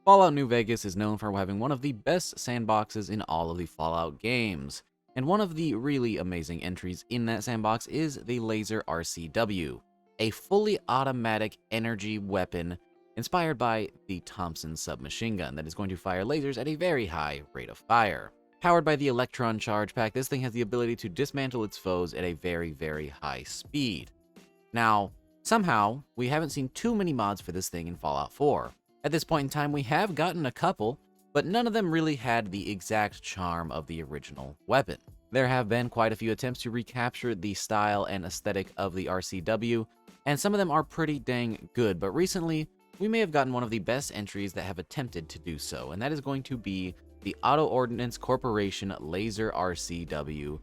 Fallout New Vegas is known for having one of the best sandboxes in all of the Fallout games. And one of the really amazing entries in that sandbox is the Laser RCW, a fully automatic energy weapon inspired by the Thompson submachine gun that is going to fire lasers at a very high rate of fire. Powered by the Electron Charge Pack, this thing has the ability to dismantle its foes at a very, very high speed. Now, somehow, we haven't seen too many mods for this thing in Fallout 4. At this point in time, we have gotten a couple, but none of them really had the exact charm of the original weapon. There have been quite a few attempts to recapture the style and aesthetic of the RCW, and some of them are pretty dang good, but recently, we may have gotten one of the best entries that have attempted to do so, and that is going to be the Auto Ordnance Corporation Laser RCW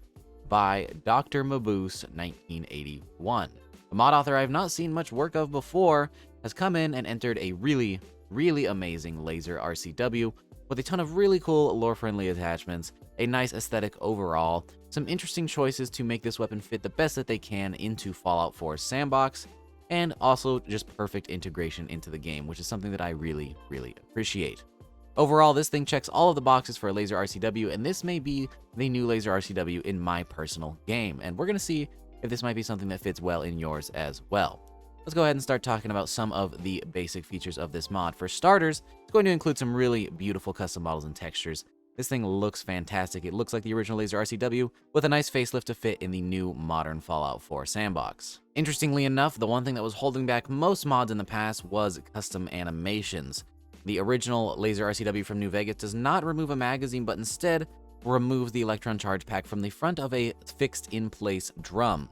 by Dr. Maboose 1981. A mod author I have not seen much work of before has come in and entered a really amazing Laser RCW with a ton of really cool lore-friendly attachments, a nice aesthetic overall, some interesting choices to make this weapon fit the best that they can into Fallout 4's sandbox, and also just perfect integration into the game, which is something that I really appreciate. Overall, this thing checks all of the boxes for a Laser RCW, and this may be the new Laser RCW in my personal game, and we're going to see if this might be something that fits well in yours as well. Let's go ahead and start talking about some of the basic features of this mod. For starters, it's going to include some really beautiful custom models and textures. This thing looks fantastic. It looks like the original Laser RCW with a nice facelift to fit in the new modern Fallout 4 sandbox. Interestingly enough, the one thing that was holding back most mods in the past was custom animations. The original Laser RCW from New Vegas does not remove a magazine, but instead removes the Electron Charge Pack from the front of a fixed in-place drum.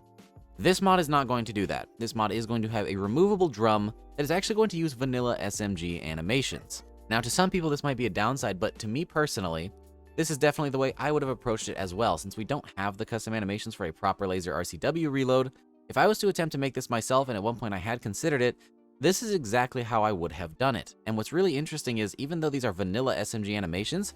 This mod is not going to do that. This mod is going to have a removable drum that is actually going to use vanilla SMG animations. Now, to some people, this might be a downside, but to me personally, this is definitely the way I would have approached it as well. Since we don't have the custom animations for a proper Laser RCW reload, if I was to attempt to make this myself, and at one point I had considered it, this is exactly how I would have done it. And what's really interesting is, even though these are vanilla SMG animations,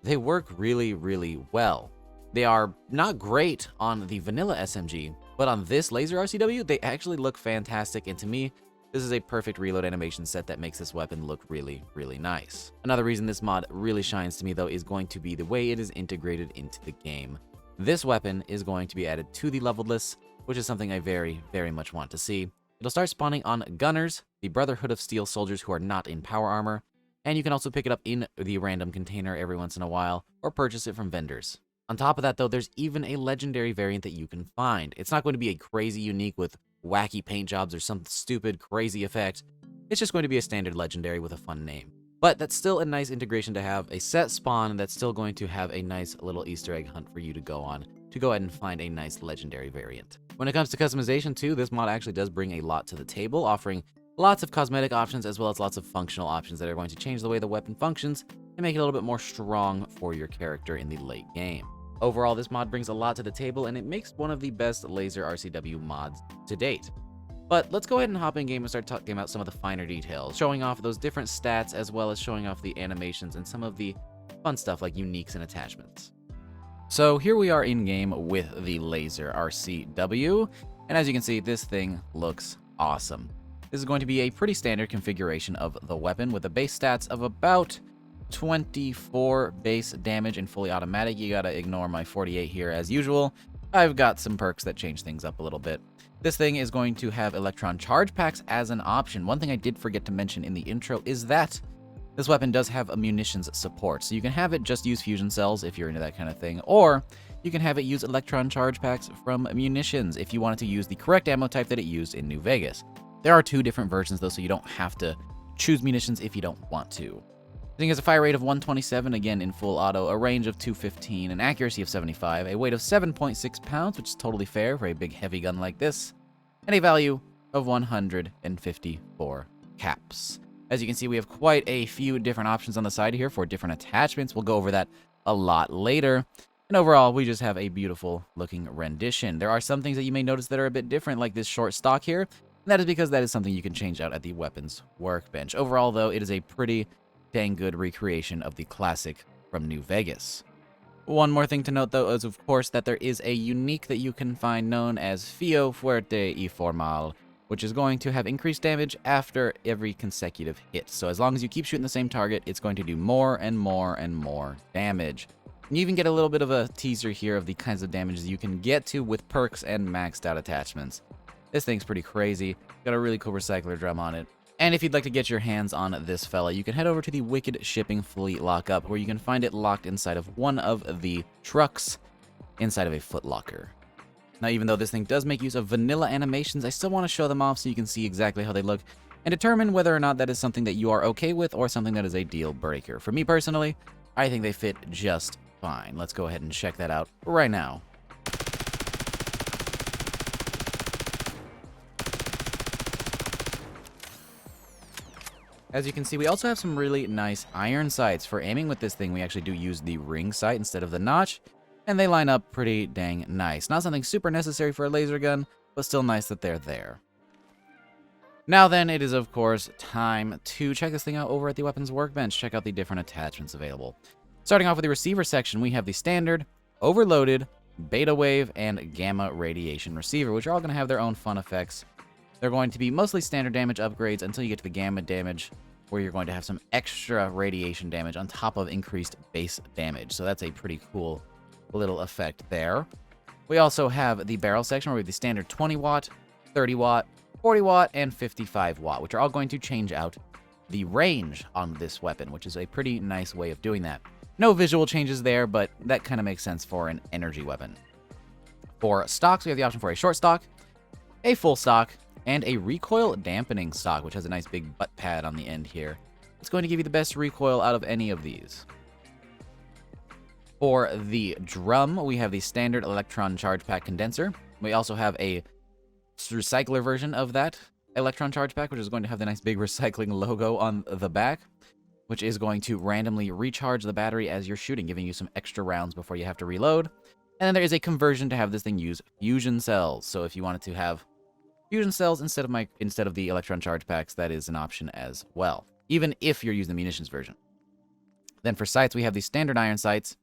they work really well. They are not great on the vanilla SMG, but on this Laser RCW, they actually look fantastic, and to me, this is a perfect reload animation set that makes this weapon look really nice. Another reason this mod really shines to me, though, is going to be the way it is integrated into the game. This weapon is going to be added to the leveled list, which is something I very much want to see. It'll start spawning on Gunners, the Brotherhood of Steel soldiers who are not in power armor, and you can also pick it up in the random container every once in a while, or purchase it from vendors. On top of that, though, there's even a legendary variant that you can find. It's not going to be a crazy unique with wacky paint jobs or some stupid crazy effect. It's just going to be a standard legendary with a fun name. But that's still a nice integration to have a set spawn that's still going to have a nice little Easter egg hunt for you to go on to go ahead and find a nice legendary variant. When it comes to customization too, this mod actually does bring a lot to the table, offering lots of cosmetic options as well as lots of functional options that are going to change the way the weapon functions and make it a little bit more strong for your character in the late game. Overall, this mod brings a lot to the table, and it makes one of the best Laser RCW mods to date. But let's go ahead and hop in game and start talking about some of the finer details, showing off those different stats as well as showing off the animations and some of the fun stuff like uniques and attachments. So here we are in game with the Laser RCW, and as you can see, this thing looks awesome. This is going to be a pretty standard configuration of the weapon with the base stats of about 24 base damage and fully automatic. You gotta ignore my 48 here as usual. I've got some perks that change things up a little bit. This thing is going to have Electron Charge Packs as an option. One thing I did forget to mention in the intro is that this weapon does have a munitions support, so you can have it just use fusion cells if you're into that kind of thing, or you can have it use Electron Charge Packs from munitions if you wanted to use the correct ammo type that it used in New Vegas. There are two different versions though, so you don't have to choose munitions if you don't want to. The thing has a fire rate of 127, again in full auto, a range of 215, an accuracy of 75, a weight of 7.6 pounds, which is totally fair for a big heavy gun like this, and a value of 154 caps. As you can see, we have quite a few different options on the side here for different attachments. We'll go over that a lot later. And overall, we just have a beautiful looking rendition. There are some things that you may notice that are a bit different, like this short stock here, and that is because that is something you can change out at the weapons workbench. Overall, though, it is a pretty dang good recreation of the classic from New Vegas. One more thing to note, though, is of course that there is a unique that you can find known as Fio Fuerte y Formal, which is going to have increased damage after every consecutive hit. So as long as you keep shooting the same target, it's going to do more and more and more damage. And you even get a little bit of a teaser here of the kinds of damages you can get to with perks and maxed out attachments. This thing's pretty crazy. Got a really cool recycler drum on it. And if you'd like to get your hands on this fella, you can head over to the Wicked Shipping Fleet Lockup, where you can find it locked inside of one of the trucks inside of a Foot Locker. Now, even though this thing does make use of vanilla animations, I still want to show them off so you can see exactly how they look and determine whether or not that is something that you are okay with or something that is a deal breaker. For me personally, I think they fit just fine. Let's go ahead and check that out right now. As you can see, we also have some really nice iron sights. For aiming with this thing, we actually do use the ring sight instead of the notch, and they line up pretty dang nice. Not something super necessary for a laser gun, but still nice that they're there. Now then, it is of course time to check this thing out over at the weapons workbench. Check out the different attachments available. Starting off with the receiver section, we have the standard, overloaded, beta wave, and gamma radiation receiver, which are all going to have their own fun effects. They're going to be mostly standard damage upgrades until you get to the gamma damage, where you're going to have some extra radiation damage on top of increased base damage. So that's a pretty cool little effect there. We also have the barrel section, where we have the standard 20 watt, 30 watt, 40 watt, and 55 watt, which are all going to change out the range on this weapon, which is a pretty nice way of doing that. No visual changes there, but that kind of makes sense for an energy weapon. For stocks, we have the option for a short stock, a full stock, and a recoil dampening stock, which has a nice big butt pad on the end here. It's going to give you the best recoil out of any of these. For the drum, we have the standard electron charge pack condenser. We also have a recycler version of that electron charge pack, which is going to have the nice big recycling logo on the back, which is going to randomly recharge the battery as you're shooting, giving you some extra rounds before you have to reload. And then there is a conversion to have this thing use fusion cells. So if you wanted to have fusion cells instead of the electron charge packs, that is an option as well, even if you're using the munitions version. Then for sights, we have the standard iron sights,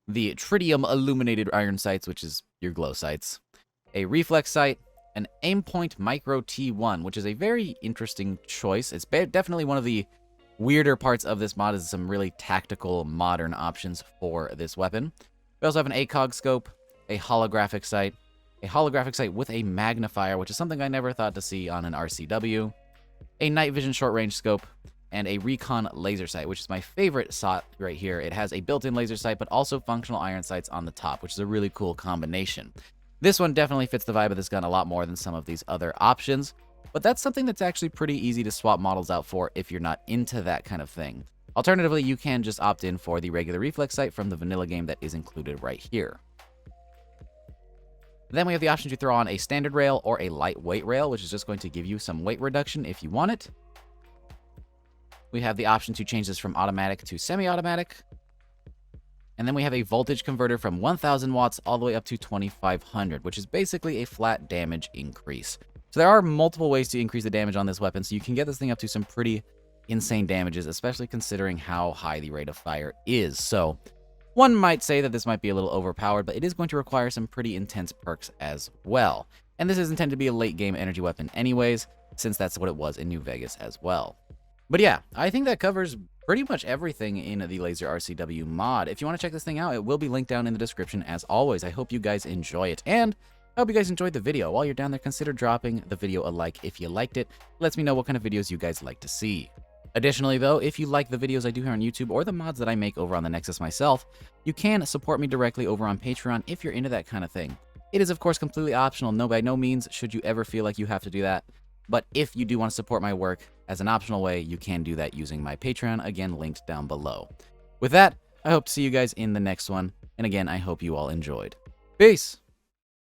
the tritium illuminated iron sights, which is your glow sights, a reflex sight, an Aimpoint Micro T1, which is a very interesting choice. It's definitely one of the weirder parts of this mod, is some really tactical modern options for this weapon. We also have an ACOG scope, a holographic sight with a magnifier, which is something I never thought to see on an RCW, a night vision short range scope, and a recon laser sight, which is my favorite sight right here. It has a built-in laser sight, but also functional iron sights on the top, which is a really cool combination. This one definitely fits the vibe of this gun a lot more than some of these other options, but that's something that's actually pretty easy to swap models out for if you're not into that kind of thing. Alternatively, you can just opt in for the regular reflex sight from the vanilla game that is included right here. Then we have the option to throw on a standard rail or a lightweight rail, which is just going to give you some weight reduction if you want it. We have the option to change this from automatic to semi-automatic. And then we have a voltage converter from 1000 watts all the way up to 2500, which is basically a flat damage increase. So there are multiple ways to increase the damage on this weapon, so you can get this thing up to some pretty insane damages, especially considering how high the rate of fire is. So one might say that this might be a little overpowered, but it is going to require some pretty intense perks as well. And this is intended to be a late game energy weapon anyways, since that's what it was in New Vegas as well. But yeah, I think that covers pretty much everything in the Laser RCW mod. If you want to check this thing out, it will be linked down in the description as always. I hope you guys enjoy it, and I hope you guys enjoyed the video. While you're down there, consider dropping the video a like if you liked it. It lets me know what kind of videos you guys like to see. Additionally, though, if you like the videos I do here on YouTube or the mods that I make over on the Nexus myself, you can support me directly over on Patreon if you're into that kind of thing. It is, of course, completely optional. No, by no means should you ever feel like you have to do that. But if you do want to support my work as an optional way, you can do that using my Patreon, again, linked down below. With that, I hope to see you guys in the next one. And again, I hope you all enjoyed. Peace!